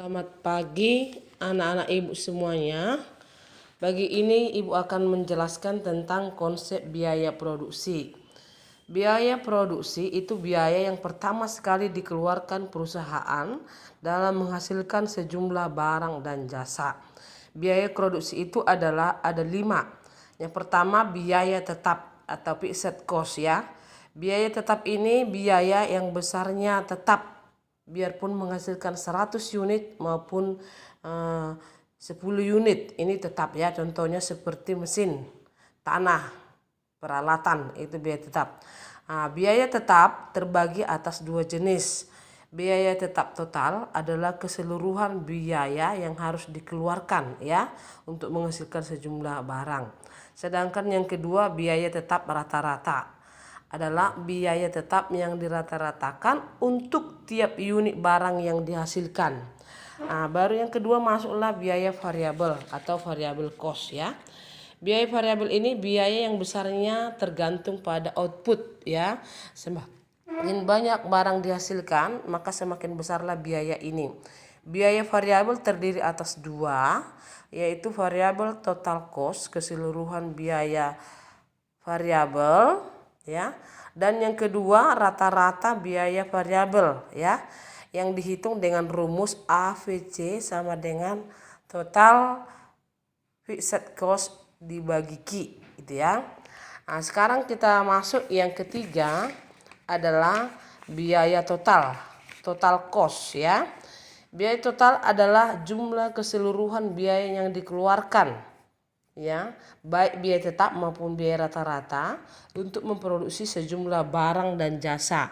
Selamat pagi anak-anak ibu semuanya. Pagi ini ibu akan menjelaskan tentang konsep biaya produksi. Biaya produksi itu biaya yang pertama sekali dikeluarkan perusahaan dalam menghasilkan sejumlah barang dan jasa. Biaya produksi itu ada 5. Yang pertama biaya tetap atau fixed cost ya. Biaya tetap ini biaya yang besarnya tetap biarpun menghasilkan 100 unit maupun 10 unit ini tetap ya, contohnya seperti mesin, tanah, peralatan, itu biaya tetap. Biaya tetap terbagi atas 2 jenis. Biaya tetap total adalah keseluruhan biaya yang harus dikeluarkan ya untuk menghasilkan sejumlah barang. Sedangkan yang kedua biaya tetap rata-rata adalah biaya tetap yang dirata-ratakan untuk tiap unit barang yang dihasilkan. Baru yang kedua masuklah biaya variabel atau variable cost ya. Biaya variabel ini biaya yang besarnya tergantung pada output ya. Semakin banyak barang dihasilkan maka semakin besarlah biaya ini. Biaya variabel terdiri atas 2, yaitu variabel total cost, keseluruhan biaya variabel ya, dan yang kedua rata-rata biaya variabel ya, yang dihitung dengan rumus AVC sama dengan total fixed cost dibagi Q gitu ya. Sekarang kita masuk yang ketiga adalah biaya total cost ya. Biaya total adalah jumlah keseluruhan biaya yang dikeluarkan ya, baik biaya tetap maupun biaya rata-rata untuk memproduksi sejumlah barang dan jasa.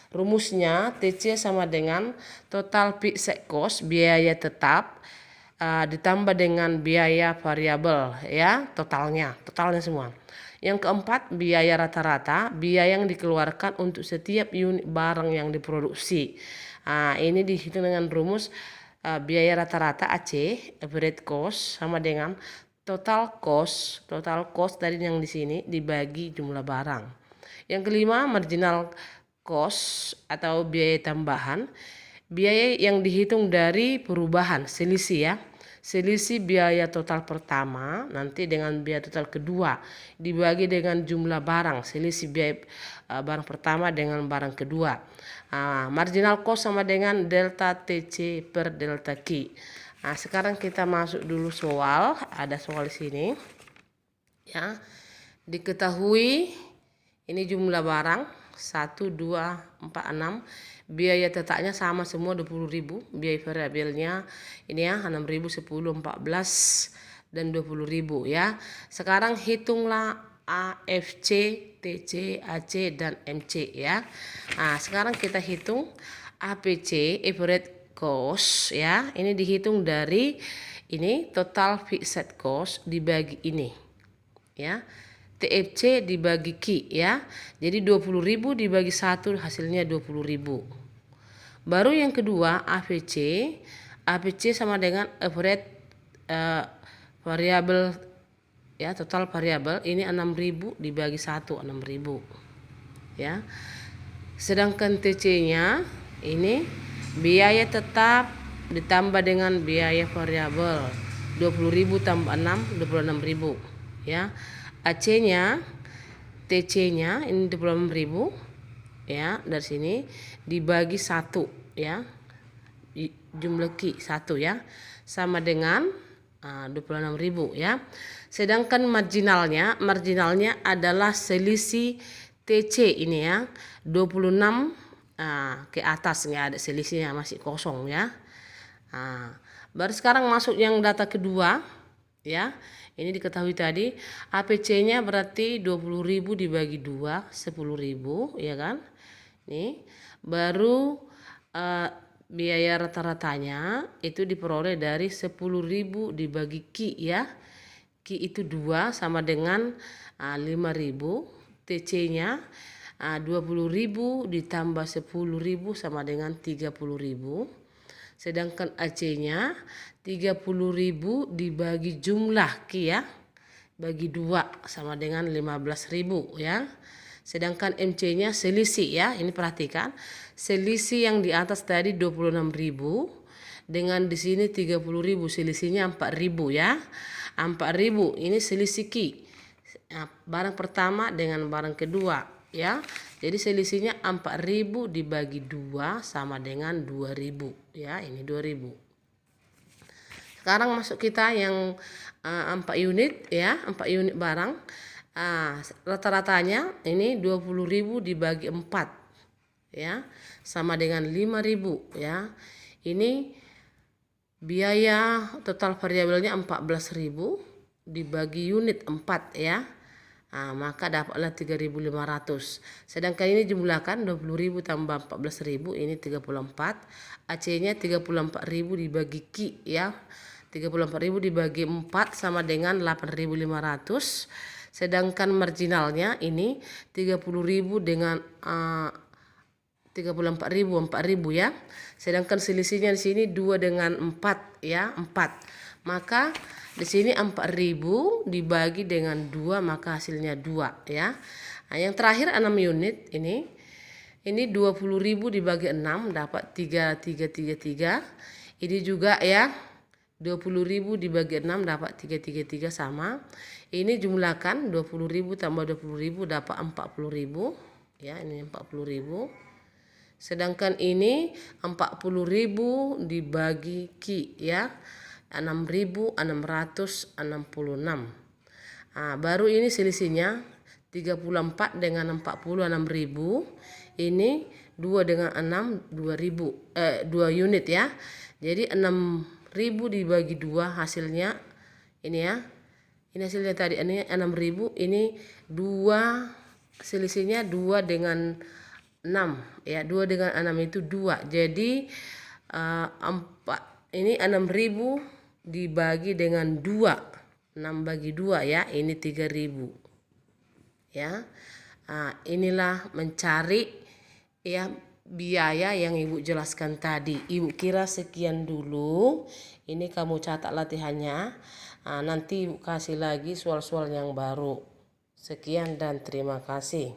Rumusnya TC sama dengan total fixed cost biaya tetap ditambah dengan biaya variabel ya, totalnya semua. Yang keempat biaya rata-rata, biaya yang dikeluarkan untuk setiap unit barang yang diproduksi. Ini dihitung dengan rumus biaya rata-rata AC, average cost, sama dengan total cost dari yang di sini dibagi jumlah barang. Yang kelima marginal cost atau biaya tambahan, biaya yang dihitung dari perubahan selisih ya. Selisih biaya total pertama nanti dengan biaya total kedua dibagi dengan jumlah barang, selisih biaya barang pertama dengan barang kedua. Marginal cost sama dengan delta TC per delta Q. Sekarang kita masuk dulu soal. Ada soal di sini ya. Diketahui ini jumlah barang 1, 2, 4, 6. Biaya tetapnya sama semua 20.000. Biaya variabelnya ini ya 6.000, 10, 14 dan 20.000 ya. Sekarang hitunglah AFC, TC, AC dan MC ya. Sekarang kita hitung APC, average cost ya. Ini dihitung dari ini total fixed cost dibagi ini ya. TFC dibagi Q ya. Jadi 20.000 dibagi 1 hasilnya 20.000. Baru yang kedua AVC sama dengan average variabel ya, total variabel ini 6.000 dibagi 1 6.000 ya. Sedangkan TC-nya ini biaya tetap ditambah dengan biaya variabel 20.000 tambah 6 26.000 ya. AC-nya TC-nya ini 26.000 ya, dari sini dibagi 1 ya, jumlah Q 1 ya, sama dengan 26.000 ya. Sedangkan marginalnya adalah selisih TC ini ya, 26 ke atas, nggak ada selisihnya, masih kosong ya. Baru sekarang masuk yang data kedua ya. Ini diketahui tadi APC-nya berarti 20.000 dibagi 2 10.000 ya kan. Nih baru biaya rata-ratanya itu diperoleh dari 10.000 dibagi Q ya. Q itu 2 sama dengan 5.000. TC-nya 20.000 ditambah 10.000 sama dengan 30.000. Sedangkan AC-nya 30.000 dibagi jumlah Q ya, bagi 2 sama dengan 15.000 ya. Sedangkan MC-nya selisih ya. Ini perhatikan, selisih yang di atas tadi 26.000 dengan di sini 30.000, selisihnya 4.000 ya. 4.000 ini selisih Ki. Barang pertama dengan barang kedua ya. Jadi selisihnya 4.000 dibagi 2 sama dengan 2.000 ya. Ini 2.000. Sekarang masuk kita yang 4 unit ya, 4 unit barang. Rata-ratanya ini 20.000 dibagi 4 ya, sama dengan 5.000 ya. Ini biaya total variabelnya 14.000 dibagi unit 4 ya. Maka dapatlah 3.500. Sedangkan ini jumlahkan 20.000 tambah 14.000 ini 34. AC-nya 34.000 dibagi Ki ya. 34.000 dibagi 4 sama dengan 8.500. Sedangkan marginalnya ini 30.000 dengan 34.000 ya. Sedangkan selisihnya di sini 2 dengan 4 ya, 4. Maka di sini 4.000 dibagi dengan 2 maka hasilnya 2 ya. Yang terakhir 6 unit ini 20.000 dibagi 6 dapat 3.333. Ini juga ya. 20.000 dibagi 6 dapat 333 sama. Ini jumlahkan 20.000 tambah 20.000 dapat 40.000 ya, ini 40.000. Sedangkan ini 40.000 dibagi Ki ya, 6.666. Baru ini selisihnya 34 dengan 40 6.000. Ini 2 dengan 6 2.000 2 unit ya. Jadi 6.000 dibagi 2 hasilnya ini ya. Ini hasilnya tadi ini 6.000, ini 2 selisihnya 2 dengan 6 ya. 2 dengan 6 itu 2. Jadi 4 ini 6.000 dibagi dengan 2. 6 bagi 2 ya, ini 3.000 ya. Inilah mencari ya biaya yang Ibu jelaskan tadi. Ibu kira sekian dulu. Ini kamu catat latihannya. Nanti Ibu kasih lagi soal-soal yang baru. Sekian dan terima kasih.